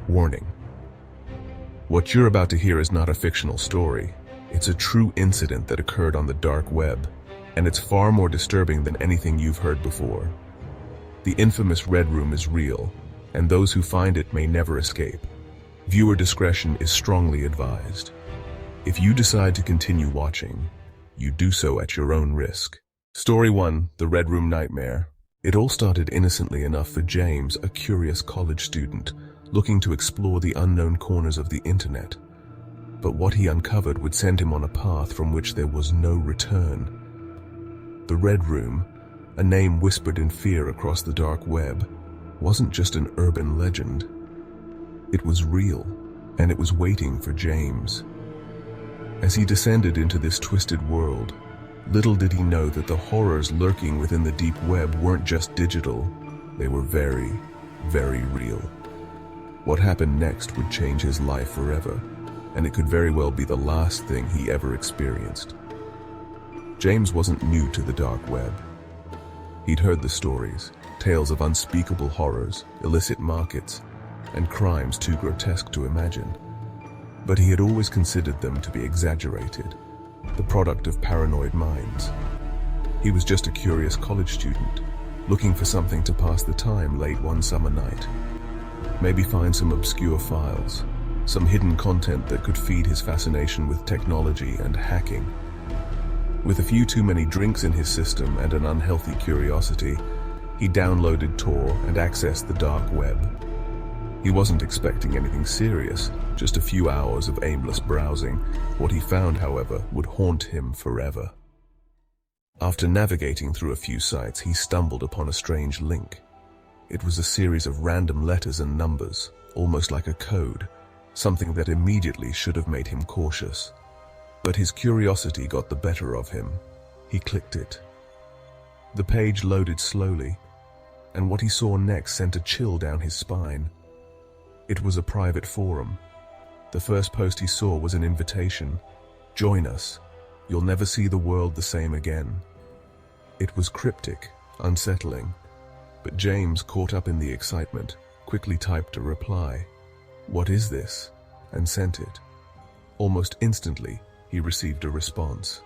Warning. What you're about to hear is not a fictional story. It's a true incident that occurred on the dark web, and it's far more disturbing than anything you've heard before. The infamous Red Room is real, and those who find it may never escape. Viewer discretion is strongly advised. If you decide to continue watching, you do so at your own risk. Story 1, The Red Room Nightmare. It all started innocently enough for James, a curious college student, looking to explore the unknown corners of the internet. But what he uncovered would send him on a path from which there was no return. The Red Room, a name whispered in fear across the dark web, wasn't just an urban legend. It was real, and it was waiting for James. As he descended into this twisted world, little did he know that the horrors lurking within the deep web weren't just digital, they were very, very real. What happened next would change his life forever, and it could very well be the last thing he ever experienced. James wasn't new to the dark web. He'd heard the stories, tales of unspeakable horrors, illicit markets, and crimes too grotesque to imagine. But he had always considered them to be exaggerated, the product of paranoid minds. He was just a curious college student, looking for something to pass the time late one summer night. Maybe find some obscure files, some hidden content that could feed his fascination with technology and hacking. With a few too many drinks in his system and an unhealthy curiosity, he downloaded Tor and accessed the dark web. He wasn't expecting anything serious, just a few hours of aimless browsing. What he found, however, would haunt him forever. After navigating through a few sites, he stumbled upon a strange link. It was a series of random letters and numbers, almost like a code, something that immediately should have made him cautious. But his curiosity got the better of him. He clicked it. The page loaded slowly, and what he saw next sent a chill down his spine. It was a private forum. The first post he saw was an invitation. "Join us. You'll never see the world the same again." It was cryptic, unsettling, but James, caught up in the excitement, quickly typed a reply. "What is this?" and sent it. Almost instantly, he received a response.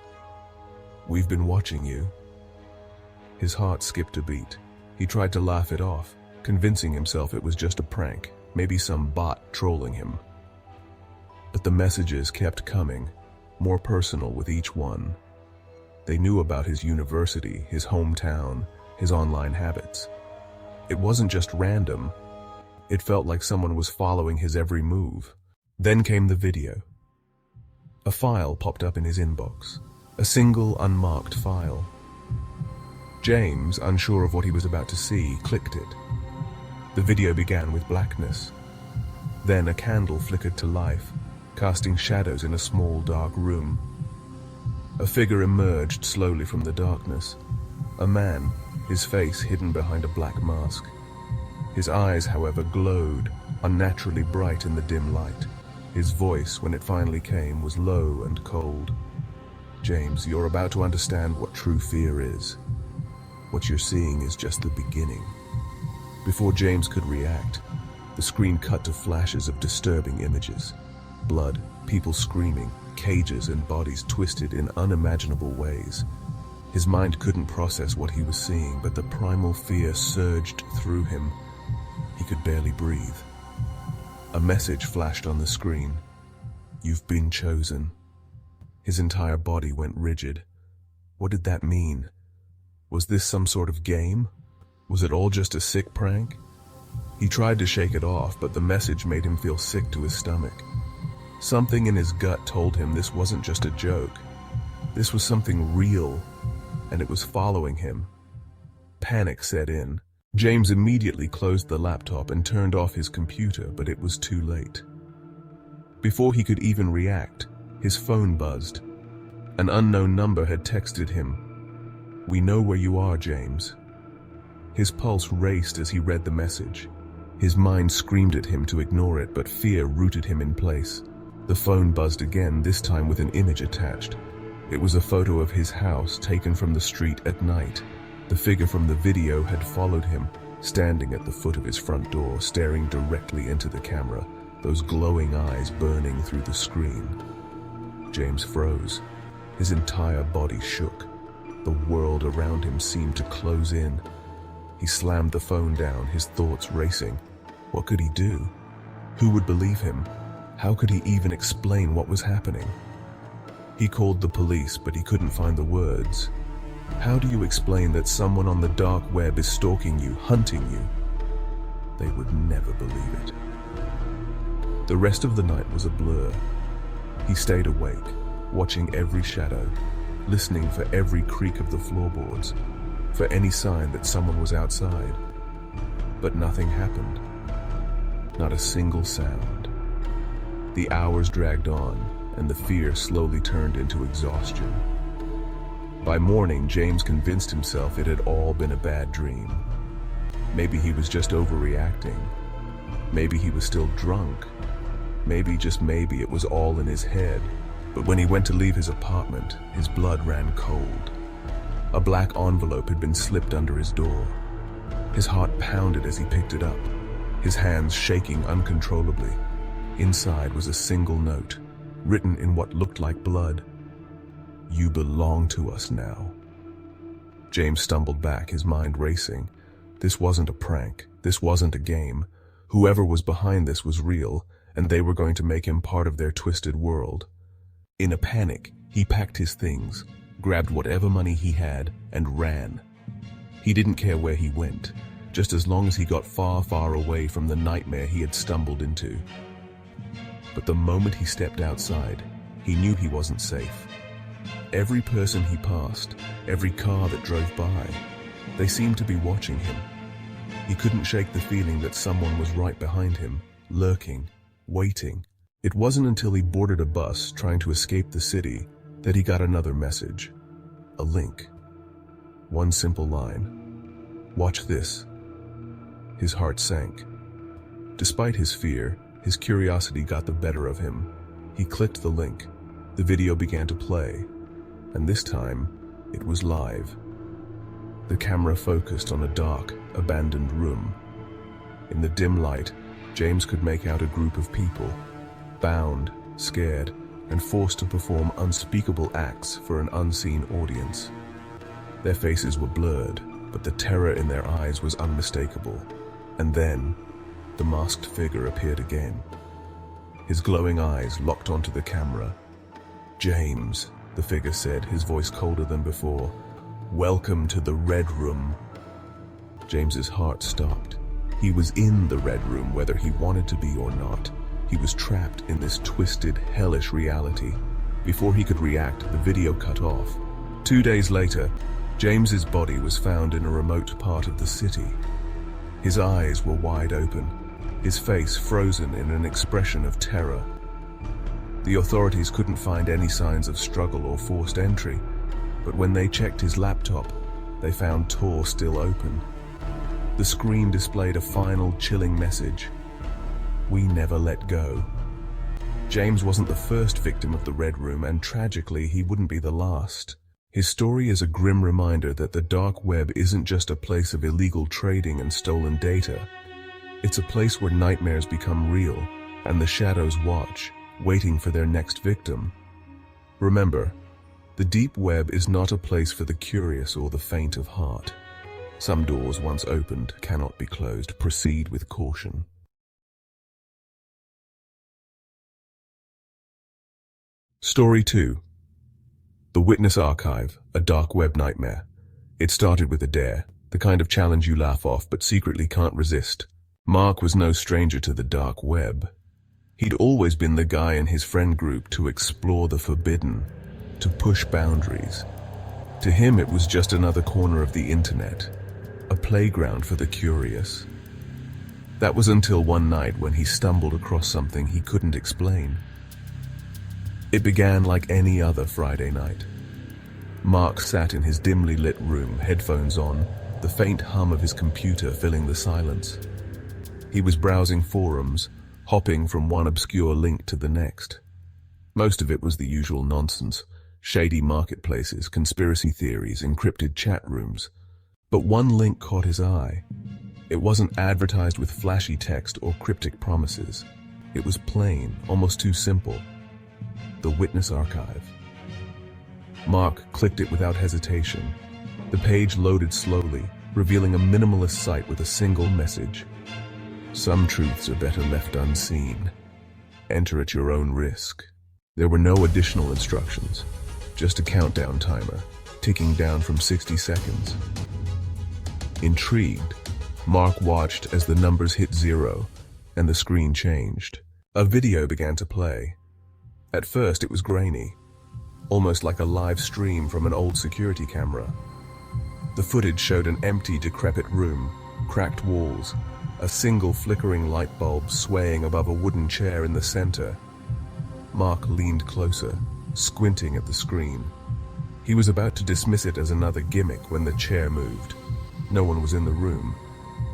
"We've been watching you." His heart skipped a beat. He tried to laugh it off, convincing himself it was just a prank, maybe some bot trolling him. But the messages kept coming, more personal with each one. They knew about his university, his hometown, his online habits. It wasn't just random. It felt like someone was following his every move. Then came the video. A file popped up in his inbox, a single unmarked file. James, unsure of what he was about to see, clicked it. The video began with blackness. Then a candle flickered to life, casting shadows in a small, dark room. A figure emerged slowly from the darkness. A man, his face hidden behind a black mask. His eyes, however, glowed, unnaturally bright in the dim light. His voice, when it finally came, was low and cold. "James, you're about to understand what true fear is. What you're seeing is just the beginning." Before James could react, the screen cut to flashes of disturbing images. Blood, people screaming, cages and bodies twisted in unimaginable ways. His mind couldn't process what he was seeing, but the primal fear surged through him. He could barely breathe. A message flashed on the screen. "You've been chosen." His entire body went rigid. What did that mean? Was this some sort of game? Was it all just a sick prank? He tried to shake it off, but the message made him feel sick to his stomach. Something in his gut told him this wasn't just a joke. This was something real, and it was following him. Panic set in. James immediately closed the laptop and turned off his computer, but it was too late. Before he could even react, his phone buzzed. An unknown number had texted him. "We know where you are, James." His pulse raced as he read the message. His mind screamed at him to ignore it, but fear rooted him in place. The phone buzzed again, this time with an image attached. It was a photo of his house taken from the street at night. The figure from the video had followed him, standing at the foot of his front door, staring directly into the camera, those glowing eyes burning through the screen. James froze. His entire body shook. The world around him seemed to close in. He slammed the phone down, his thoughts racing. What could he do? Who would believe him? How could he even explain what was happening? He called the police, but he couldn't find the words. How do you explain that someone on the dark web is stalking you, hunting you? They would never believe it. The rest of the night was a blur. He stayed awake, watching every shadow, listening for every creak of the floorboards, for any sign that someone was outside. But nothing happened. Not a single sound. The hours dragged on, and the fear slowly turned into exhaustion. By morning, James convinced himself it had all been a bad dream. Maybe he was just overreacting. Maybe he was still drunk. Maybe, just maybe, it was all in his head. But when he went to leave his apartment, his blood ran cold. A black envelope had been slipped under his door. His heart pounded as he picked it up, his hands shaking uncontrollably. Inside was a single note, written in what looked like blood. "You belong to us now." James stumbled back, his mind racing. This wasn't a prank. This wasn't a game. Whoever was behind this was real, and they were going to make him part of their twisted world. In a panic, he packed his things, grabbed whatever money he had, and ran. He didn't care where he went, just as long as he got far, far away from the nightmare he had stumbled into. But the moment he stepped outside, he knew he wasn't safe. Every person he passed, every car that drove by, they seemed to be watching him. He couldn't shake the feeling that someone was right behind him, lurking, waiting. It wasn't until he boarded a bus trying to escape the city that he got another message. A link. One simple line. "Watch this." His heart sank. Despite his fear, his curiosity got the better of him. He clicked the link. The video began to play, and this time, it was live. The camera focused on a dark, abandoned room. In the dim light, James could make out a group of people, bound, scared, and forced to perform unspeakable acts for an unseen audience. Their faces were blurred, but the terror in their eyes was unmistakable. And then, the masked figure appeared again. His glowing eyes locked onto the camera. "James," the figure said, his voice colder than before. "Welcome to the Red Room." James's heart stopped. He was in the Red Room, whether he wanted to be or not. He was trapped in this twisted, hellish reality. Before he could react, the video cut off. 2 days later, James's body was found in a remote part of the city. His eyes were wide open, his face frozen in an expression of terror. The authorities couldn't find any signs of struggle or forced entry, but when they checked his laptop, they found Tor still open. The screen displayed a final, chilling message. "We never let go." James wasn't the first victim of the Red Room, and tragically, he wouldn't be the last. His story is a grim reminder that the dark web isn't just a place of illegal trading and stolen data. It's a place where nightmares become real, and the shadows watch, waiting for their next victim. Remember, the deep web is not a place for the curious or the faint of heart. Some doors, once opened, cannot be closed. Proceed with caution. Story 2. The Witness Archive, a dark web nightmare. It started with a dare, the kind of challenge you laugh off but secretly can't resist. Mark was no stranger to the dark web. He'd always been the guy in his friend group to explore the forbidden, to push boundaries. To him, it was just another corner of the internet, a playground for the curious. That was until one night when he stumbled across something he couldn't explain. It began like any other Friday night. Mark sat in his dimly lit room, headphones on, the faint hum of his computer filling the silence. He was browsing forums, hopping from one obscure link to the next. Most of it was the usual nonsense, shady marketplaces, conspiracy theories, encrypted chat rooms. But one link caught his eye. It wasn't advertised with flashy text or cryptic promises. It was plain, almost too simple. The Witness Archive. Mark clicked it without hesitation. The page loaded slowly, revealing a minimalist site with a single message. Some truths are better left unseen. Enter at your own risk. There were no additional instructions, just a countdown timer, ticking down from 60 seconds. Intrigued, Mark watched as the numbers hit 0 and the screen changed. A video began to play. At first it was grainy, almost like a live stream from an old security camera. The footage showed an empty, decrepit room, cracked walls, a single flickering light bulb swaying above a wooden chair in the center. Mark leaned closer, squinting at the screen. He was about to dismiss it as another gimmick when the chair moved. No one was in the room.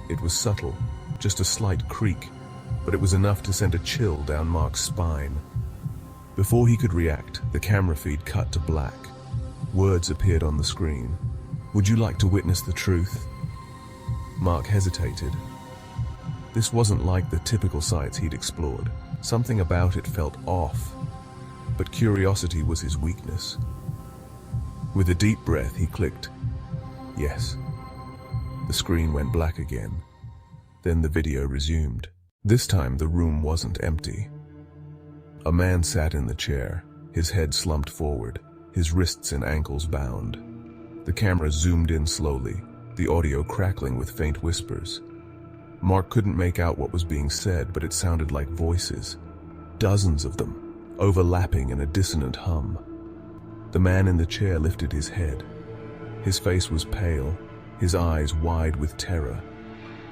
It was subtle, just a slight creak, but it was enough to send a chill down Mark's spine. Before he could react, the camera feed cut to black. Words appeared on the screen. "Would you like to witness the truth?" Mark hesitated. This wasn't like the typical sites he'd explored. Something about it felt off, but curiosity was his weakness. With a deep breath, he clicked, "Yes." The screen went black again. Then the video resumed. This time the room wasn't empty. A man sat in the chair, his head slumped forward, his wrists and ankles bound. The camera zoomed in slowly, the audio crackling with faint whispers. Mark couldn't make out what was being said, but it sounded like voices. Dozens of them, overlapping in a dissonant hum. The man in the chair lifted his head. His face was pale, his eyes wide with terror.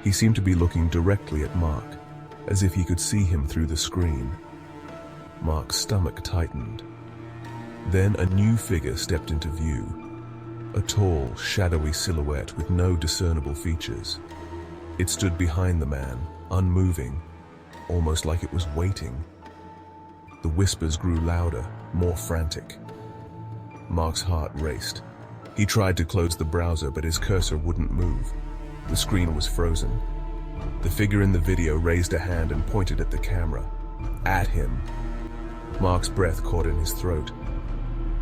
He seemed to be looking directly at Mark, as if he could see him through the screen. Mark's stomach tightened. Then a new figure stepped into view. A tall, shadowy silhouette with no discernible features. It stood behind the man, unmoving, almost like it was waiting. The whispers grew louder, more frantic. Mark's heart raced. He tried to close the browser, but his cursor wouldn't move. The screen was frozen. The figure in the video raised a hand and pointed at the camera. At him. Mark's breath caught in his throat.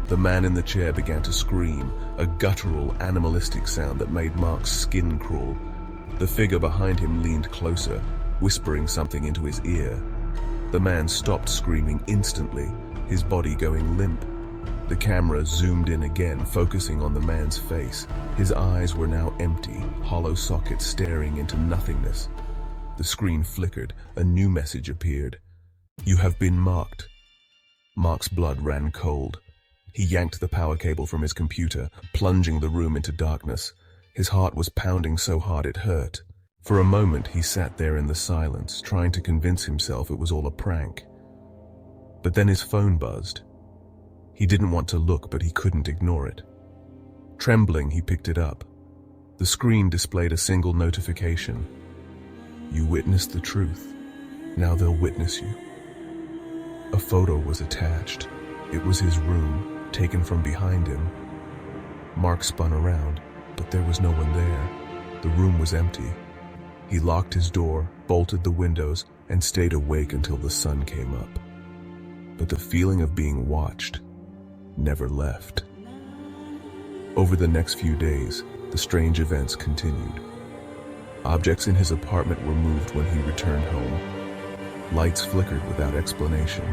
The man in the chair began to scream, a guttural, animalistic sound that made Mark's skin crawl. The figure behind him leaned closer, whispering something into his ear. The man stopped screaming instantly, his body going limp. The camera zoomed in again, focusing on the man's face. His eyes were now empty, hollow sockets staring into nothingness. The screen flickered, a new message appeared. "You have been marked." Mark's blood ran cold. He yanked the power cable from his computer, plunging the room into darkness. His heart was pounding so hard it hurt. For a moment he sat there in the silence, trying to convince himself it was all a prank. But then his phone buzzed. He didn't want to look, but he couldn't ignore it. Trembling, he picked it up. The screen displayed a single notification. "You witnessed the truth. Now they'll witness you." A photo was attached. It was his room, taken from behind him. Mark spun around, but there was no one there. The room was empty. He locked his door, bolted the windows, and stayed awake until the sun came up. But the feeling of being watched never left. Over the next few days, the strange events continued. Objects in his apartment were moved when he returned home. Lights flickered without explanation.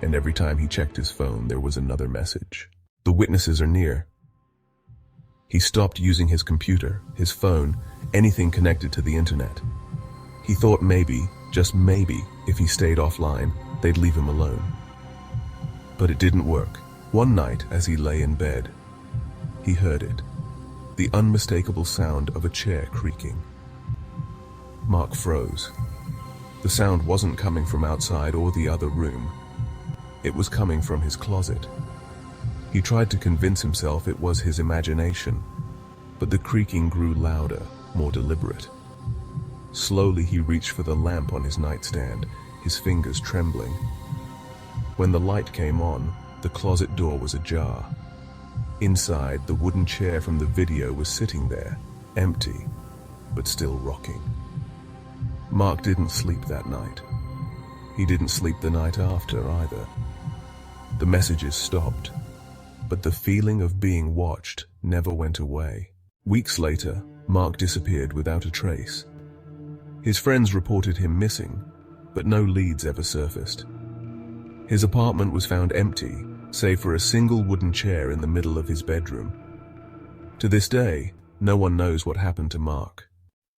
And every time he checked his phone, there was another message. "The witnesses are near." He stopped using his computer, his phone, anything connected to the internet. He thought maybe, just maybe, if he stayed offline, they'd leave him alone. But it didn't work. One night, as he lay in bed, he heard it. The unmistakable sound of a chair creaking. Mark froze. The sound wasn't coming from outside or the other room. It was coming from his closet. He tried to convince himself it was his imagination, but the creaking grew louder, more deliberate. Slowly he reached for the lamp on his nightstand, his fingers trembling. When the light came on, the closet door was ajar. Inside, the wooden chair from the video was sitting there, empty. but still rocking. Mark didn't sleep that night. He didn't sleep the night after either. The messages stopped, but the feeling of being watched never went away. Weeks later, Mark disappeared without a trace. His friends reported him missing, but no leads ever surfaced. His apartment was found empty, save for a single wooden chair in the middle of his bedroom. To this day, no one knows what happened to Mark,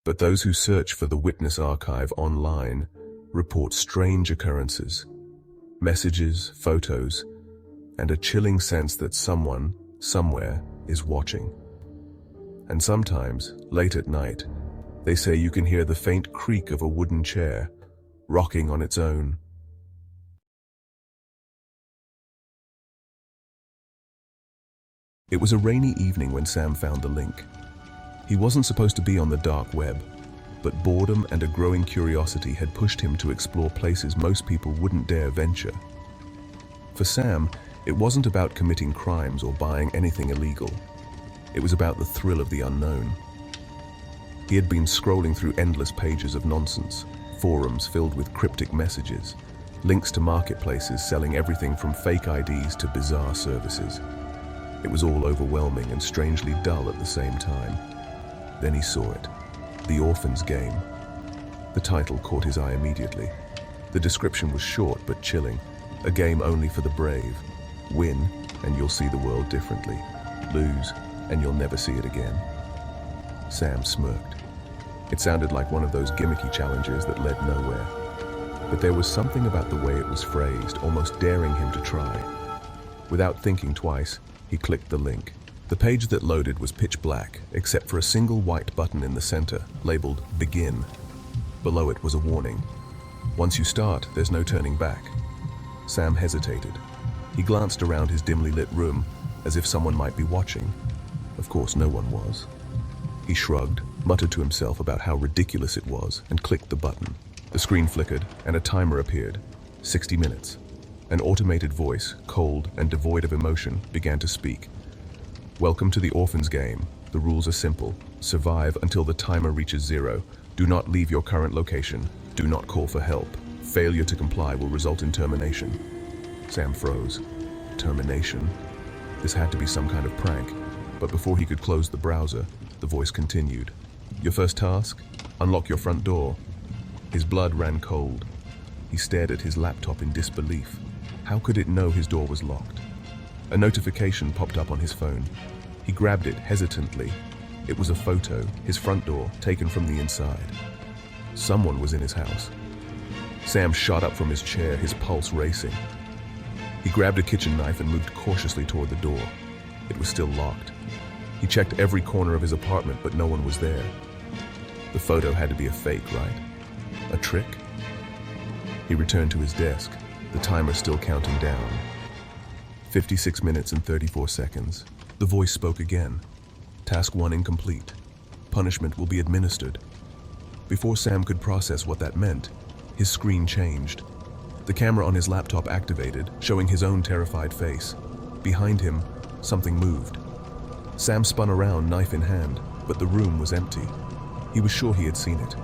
but those who search for the witness archive online report strange occurrences, messages, photos, and a chilling sense that someone, somewhere, is watching. And sometimes, late at night, they say you can hear the faint creak of a wooden chair, rocking on its own. It was a rainy evening when Sam found the link. He wasn't supposed to be on the dark web, but boredom and a growing curiosity had pushed him to explore places most people wouldn't dare venture. For Sam, it wasn't about committing crimes or buying anything illegal. It was about the thrill of the unknown. He had been scrolling through endless pages of nonsense, forums filled with cryptic messages, links to marketplaces selling everything from fake IDs to bizarre services. It was all overwhelming and strangely dull at the same time. Then he saw it. The Orphan's Game. The title caught his eye immediately. The description was short but chilling. A game only for the brave. Win, and you'll see the world differently. Lose, and you'll never see it again. Sam smirked. It sounded like one of those gimmicky challenges that led nowhere. But there was something about the way it was phrased, almost daring him to try. Without thinking twice, he clicked the link. The page that loaded was pitch black, except for a single white button in the center, labeled Begin. Below it was a warning. Once you start, there's no turning back. Sam hesitated. He glanced around his dimly lit room, as if someone might be watching. Of course, no one was. He shrugged, muttered to himself about how ridiculous it was, and clicked the button. The screen flickered, and a timer appeared. 60 minutes. An automated voice, cold and devoid of emotion, began to speak. Welcome to the Orphan's Game. The rules are simple. Survive until the timer reaches 0. Do not leave your current location. Do not call for help. Failure to comply will result in termination. Sam froze. Termination? This had to be some kind of prank. But before he could close the browser, the voice continued. Your first task? Unlock your front door. His blood ran cold. He stared at his laptop in disbelief. How could it know his door was locked? A notification popped up on his phone. He grabbed it hesitantly. It was a photo, his front door, taken from the inside. Someone was in his house. Sam shot up from his chair, his pulse racing. He grabbed a kitchen knife and moved cautiously toward the door. It was still locked. He checked every corner of his apartment, but no one was there. The photo had to be a fake, right? A trick? He returned to his desk, the timer still counting down. 56 minutes and 34 seconds. The voice spoke again. Task 1 incomplete. Punishment will be administered. Before Sam could process what that meant, his screen changed. The camera on his laptop activated, showing his own terrified face. Behind him, something moved. Sam spun around, knife in hand, but the room was empty. He was sure he had seen it.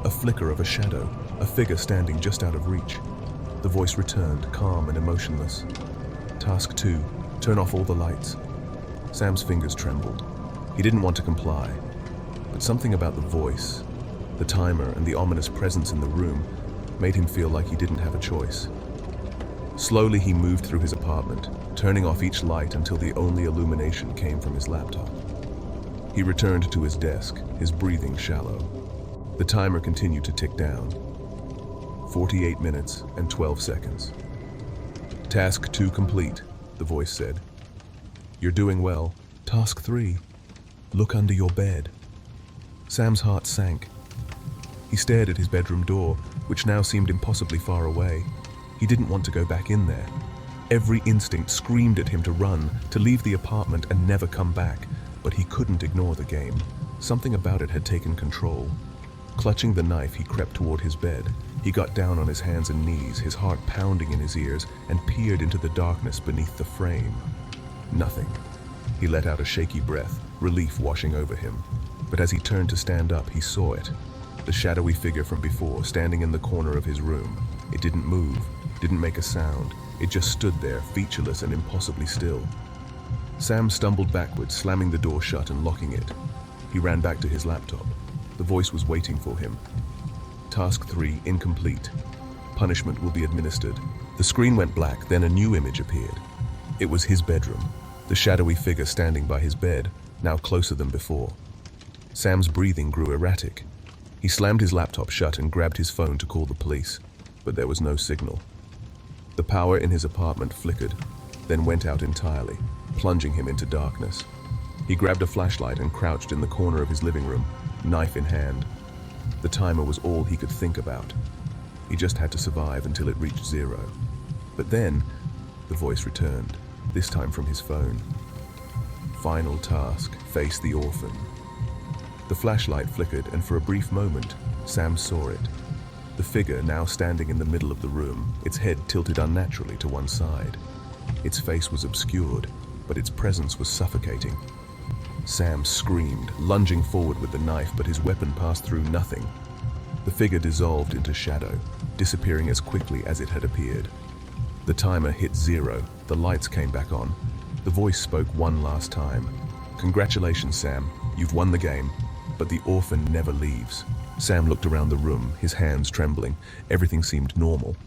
A flicker of a shadow, a figure standing just out of reach. The voice returned, calm and emotionless. Task 2, turn off all the lights. Sam's fingers trembled. He didn't want to comply, but something about the voice, the timer, and the ominous presence in the room made him feel like he didn't have a choice. Slowly he moved through his apartment, turning off each light until the only illumination came from his laptop. He returned to his desk, his breathing shallow. The timer continued to tick down. 48 minutes and 12 seconds. Task 2 complete, the voice said. You're doing well. Task 3, look under your bed. Sam's heart sank. He stared at his bedroom door, which now seemed impossibly far away. He didn't want to go back in there. Every instinct screamed at him to run, to leave the apartment and never come back, but he couldn't ignore the game. Something about it had taken control. Clutching the knife, he crept toward his bed. He got down on his hands and knees, his heart pounding in his ears, and peered into the darkness beneath the frame. Nothing. He let out a shaky breath, relief washing over him. But as he turned to stand up, he saw it. The shadowy figure from before, standing in the corner of his room. It didn't move, didn't make a sound. It just stood there, featureless and impossibly still. Sam stumbled backwards, slamming the door shut and locking it. He ran back to his laptop. The voice was waiting for him. Task 3, incomplete. Punishment will be administered. The screen went black, then a new image appeared. It was his bedroom, the shadowy figure standing by his bed, now closer than before. Sam's breathing grew erratic. He slammed his laptop shut and grabbed his phone to call the police, but there was no signal. The power in his apartment flickered, then went out entirely, plunging him into darkness. He grabbed a flashlight and crouched in the corner of his living room, knife in hand. The timer was all he could think about. He just had to survive until it reached 0. But then, the voice returned, this time from his phone. Final task, face the orphan. The flashlight flickered, and for a brief moment, Sam saw it. The figure now standing in the middle of the room, its head tilted unnaturally to one side. Its face was obscured, but its presence was suffocating. Sam screamed, lunging forward with the knife, but his weapon passed through nothing. The figure dissolved into shadow, disappearing as quickly as it had appeared. The timer hit 0, the lights came back on. The voice spoke one last time. "Congratulations, Sam, you've won the game, but the orphan never leaves." Sam looked around the room, his hands trembling. Everything seemed normal.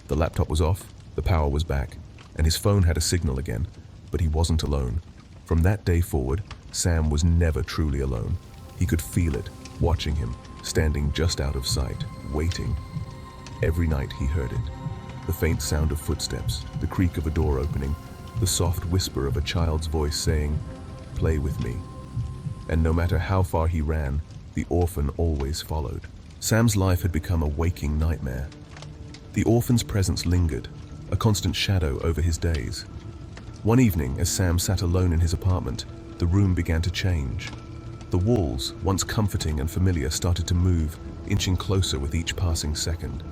The laptop was off, the power was back, and his phone had a signal again, but he wasn't alone. From that day forward, Sam was never truly alone. He could feel it, watching him, standing just out of sight, waiting. Every night he heard it. The faint sound of footsteps, the creak of a door opening, the soft whisper of a child's voice saying, "Play with me." And no matter how far he ran, the orphan always followed. Sam's life had become a waking nightmare. The orphan's presence lingered, a constant shadow over his days. One evening, as Sam sat alone in his apartment, the room began to change. The walls, once comforting and familiar, started to move, inching closer with each passing second.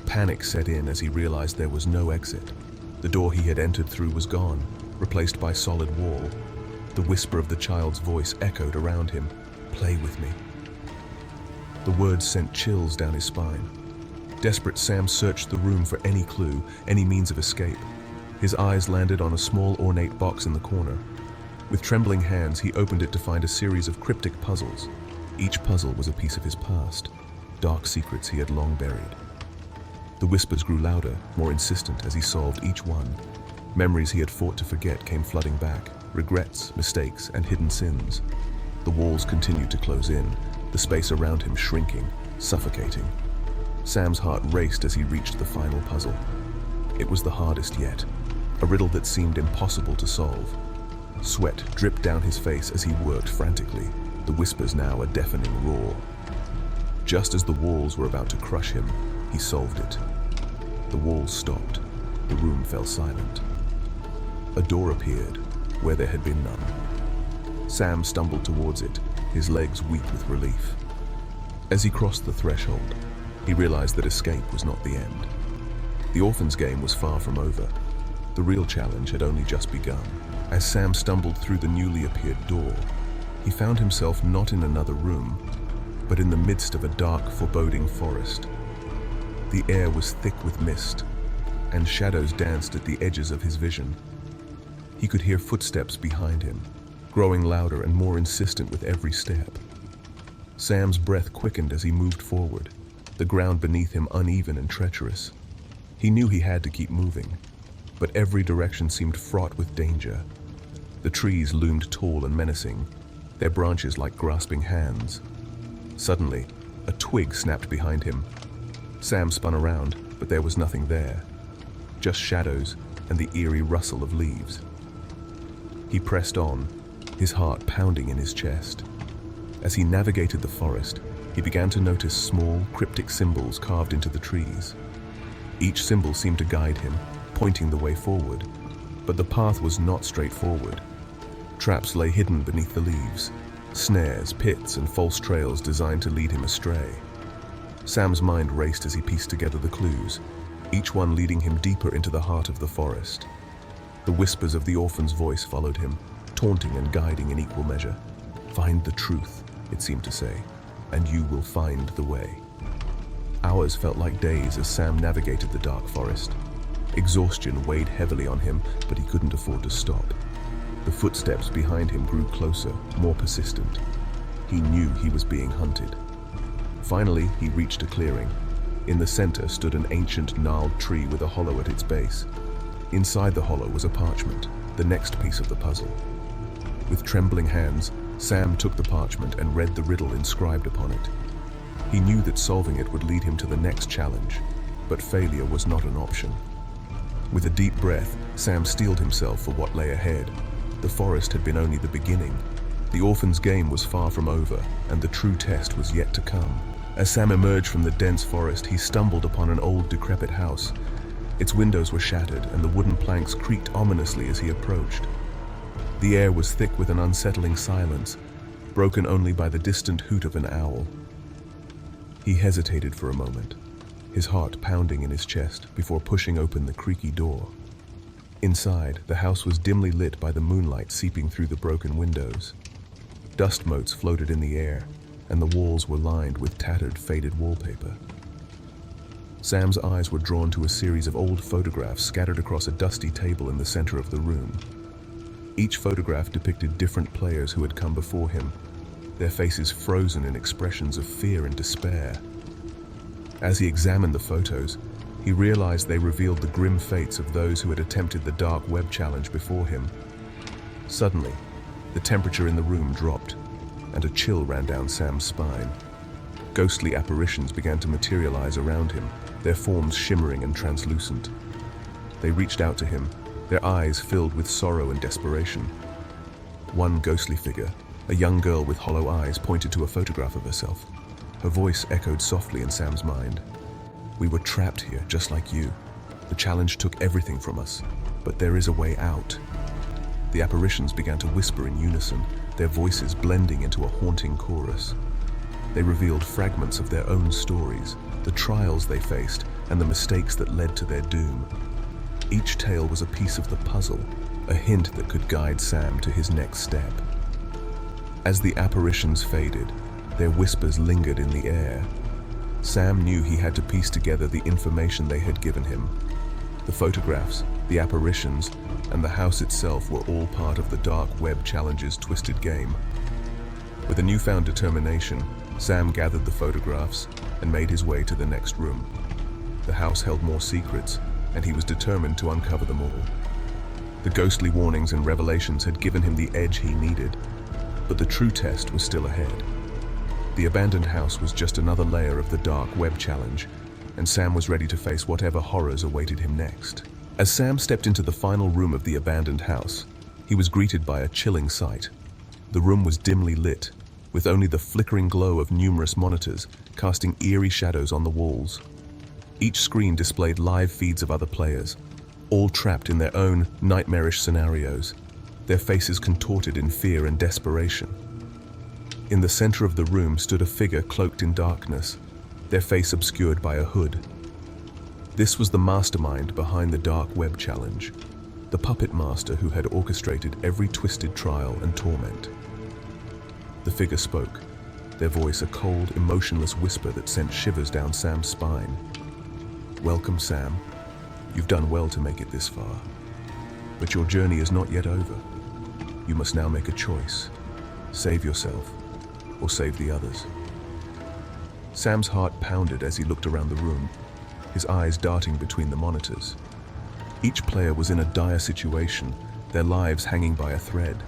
Panic set in as he realized there was no exit. The door he had entered through was gone, replaced by solid wall. The whisper of the child's voice echoed around him, "Play with me." The words sent chills down his spine. Desperate, Sam searched the room for any clue, any means of escape. His eyes landed on a small ornate box in the corner. With trembling hands, he opened it to find a series of cryptic puzzles. Each puzzle was a piece of his past, dark secrets he had long buried. The whispers grew louder, more insistent as he solved each one. Memories he had fought to forget came flooding back, regrets, mistakes, and hidden sins. The walls continued to close in, the space around him shrinking, suffocating. Sam's heart raced as he reached the final puzzle. It was the hardest yet, a riddle that seemed impossible to solve. Sweat dripped down his face as he worked frantically, the whispers now a deafening roar. Just as the walls were about to crush him, he solved it. The walls stopped. The room fell silent. A door appeared where there had been none. Sam stumbled towards it, his legs weak with relief. As he crossed the threshold, he realized that escape was not the end. The orphan's game was far from over. The real challenge had only just begun. As Sam stumbled through the newly appeared door, he found himself not in another room, but in the midst of a dark, foreboding forest. The air was thick with mist, and shadows danced at the edges of his vision. He could hear footsteps behind him, growing louder and more insistent with every step. Sam's breath quickened as he moved forward, the ground beneath him uneven and treacherous. He knew he had to keep moving, but every direction seemed fraught with danger. The trees loomed tall and menacing, their branches like grasping hands. Suddenly, a twig snapped behind him. Sam spun around, but there was nothing there, just shadows and the eerie rustle of leaves. He pressed on, his heart pounding in his chest. As he navigated the forest, he began to notice small, cryptic symbols carved into the trees. Each symbol seemed to guide him, pointing the way forward, but the path was not straightforward. Traps lay hidden beneath the leaves, snares, pits, and false trails designed to lead him astray. Sam's mind raced as he pieced together the clues, each one leading him deeper into the heart of the forest. The whispers of the orphan's voice followed him, taunting and guiding in equal measure. "Find the truth. it seemed to say, and you will find the way. Hours felt like days as Sam navigated the dark forest. Exhaustion weighed heavily on him, but he couldn't afford to stop. The footsteps behind him grew closer, more persistent. He knew he was being hunted. Finally, he reached a clearing. In the center stood an ancient, gnarled tree with a hollow at its base. Inside the hollow was a parchment, the next piece of the puzzle. With trembling hands, Sam took the parchment and read the riddle inscribed upon it. He knew that solving it would lead him to the next challenge, but failure was not an option. With a deep breath, Sam steeled himself for what lay ahead. The forest had been only the beginning. The orphan's game was far from over, and the true test was yet to come. As Sam emerged from the dense forest, he stumbled upon an old, decrepit house. Its windows were shattered, and the wooden planks creaked ominously as he approached. The air was thick with an unsettling silence, broken only by the distant hoot of an owl. He hesitated for a moment, his heart pounding in his chest, before pushing open the creaky door. Inside, the house was dimly lit by the moonlight seeping through the broken windows. Dust motes floated in the air, and the walls were lined with tattered, faded wallpaper. Sam's eyes were drawn to a series of old photographs scattered across a dusty table in the center of the room. Each photograph depicted different players who had come before him, their faces frozen in expressions of fear and despair. As he examined the photos, he realized they revealed the grim fates of those who had attempted the dark web challenge before him. Suddenly, the temperature in the room dropped, and a chill ran down Sam's spine. Ghostly apparitions began to materialize around him, their forms shimmering and translucent. They reached out to him, their eyes filled with sorrow and desperation. One ghostly figure, a young girl with hollow eyes, pointed to a photograph of herself. Her voice echoed softly in Sam's mind. "We were trapped here, just like you. The challenge took everything from us, but there is a way out." The apparitions began to whisper in unison, their voices blending into a haunting chorus. They revealed fragments of their own stories, the trials they faced, and the mistakes that led to their doom. Each tale was a piece of the puzzle, a hint that could guide Sam to his next step. As the apparitions faded, their whispers lingered in the air. Sam knew he had to piece together the information they had given him. The photographs, the apparitions, and the house itself were all part of the dark web challenge's twisted game. With a newfound determination, Sam gathered the photographs and made his way to the next room. The house held more secrets, and he was determined to uncover them all. The ghostly warnings and revelations had given him the edge he needed, but the true test was still ahead. The abandoned house was just another layer of the dark web challenge, and Sam was ready to face whatever horrors awaited him next. As Sam stepped into the final room of the abandoned house, he was greeted by a chilling sight. The room was dimly lit, with only the flickering glow of numerous monitors casting eerie shadows on the walls. Each screen displayed live feeds of other players, all trapped in their own nightmarish scenarios, their faces contorted in fear and desperation. In the center of the room stood a figure cloaked in darkness, their face obscured by a hood. This was the mastermind behind the dark web challenge, the puppet master who had orchestrated every twisted trial and torment. The figure spoke, their voice a cold, emotionless whisper that sent shivers down Sam's spine. "Welcome, Sam. You've done well to make it this far. But your journey is not yet over. You must now make a choice. Save yourself, or save the others." Sam's heart pounded as he looked around the room, his eyes darting between the monitors. Each player was in a dire situation, their lives hanging by a thread.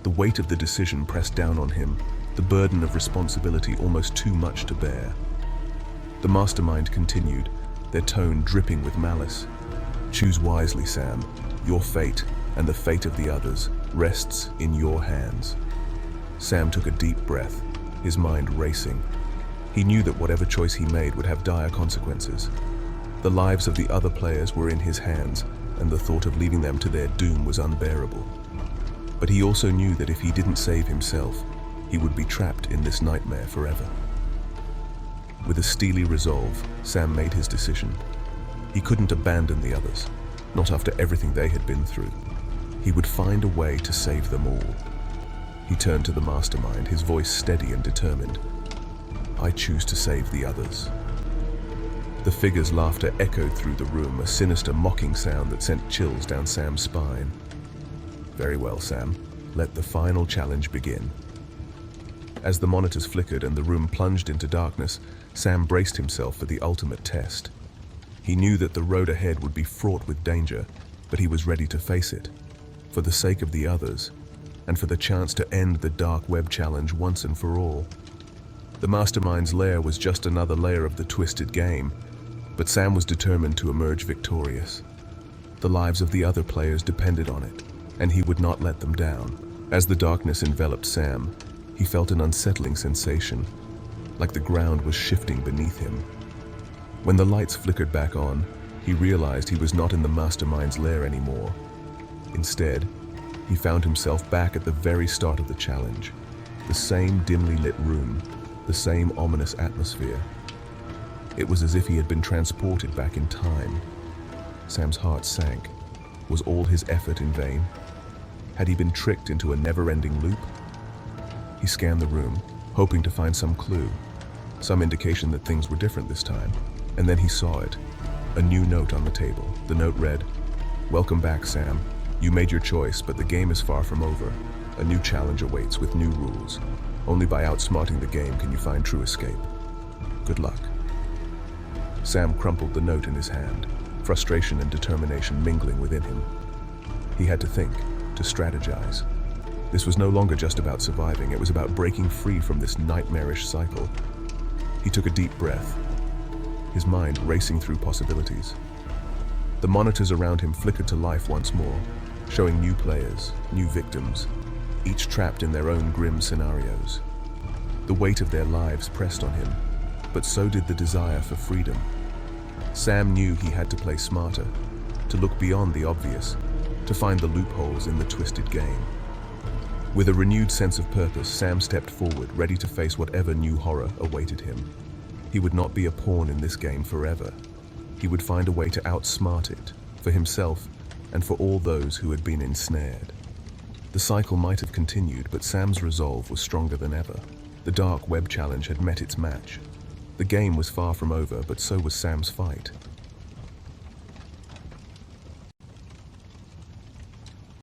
The weight of the decision pressed down on him, the burden of responsibility almost too much to bear. The mastermind continued, their tone dripping with malice. "Choose wisely, Sam. Your fate, and the fate of the others, rests in your hands." Sam took a deep breath, his mind racing. He knew that whatever choice he made would have dire consequences. The lives of the other players were in his hands, and the thought of leaving them to their doom was unbearable. But he also knew that if he didn't save himself, he would be trapped in this nightmare forever. With a steely resolve, Sam made his decision. He couldn't abandon the others, not after everything they had been through. He would find a way to save them all. He turned to the mastermind, his voice steady and determined. "I choose to save the others." The figure's laughter echoed through the room, a sinister, mocking sound that sent chills down Sam's spine. "Very well, Sam. Let the final challenge begin." As the monitors flickered and the room plunged into darkness, Sam braced himself for the ultimate test. He knew that the road ahead would be fraught with danger, but he was ready to face it, for the sake of the others, and for the chance to end the dark web challenge once and for all. The mastermind's lair was just another layer of the twisted game, but Sam was determined to emerge victorious. The lives of the other players depended on it, and he would not let them down. As the darkness enveloped Sam, he felt an unsettling sensation, like the ground was shifting beneath him. When the lights flickered back on, he realized he was not in the mastermind's lair anymore. Instead, he found himself back at the very start of the challenge. The same dimly lit room, the same ominous atmosphere. It was as if he had been transported back in time. Sam's heart sank. Was all his effort in vain? Had he been tricked into a never-ending loop? He scanned the room, hoping to find some clue, some indication that things were different this time. And then he saw it, a new note on the table. The note read, "Welcome back, Sam. You made your choice, but the game is far from over. A new challenge awaits with new rules. Only by outsmarting the game can you find true escape. Good luck." Sam crumpled the note in his hand, frustration and determination mingling within him. He had to think, to strategize. This was no longer just about surviving, it was about breaking free from this nightmarish cycle. He took a deep breath, his mind racing through possibilities. The monitors around him flickered to life once more, showing new players, new victims, each trapped in their own grim scenarios. The weight of their lives pressed on him, but so did the desire for freedom. Sam knew he had to play smarter, to look beyond the obvious, to find the loopholes in the twisted game. With a renewed sense of purpose, Sam stepped forward, ready to face whatever new horror awaited him. He would not be a pawn in this game forever. He would find a way to outsmart it, for himself and for all those who had been ensnared. The cycle might have continued, but Sam's resolve was stronger than ever. The dark web challenge had met its match. The game was far from over, but so was Sam's fight.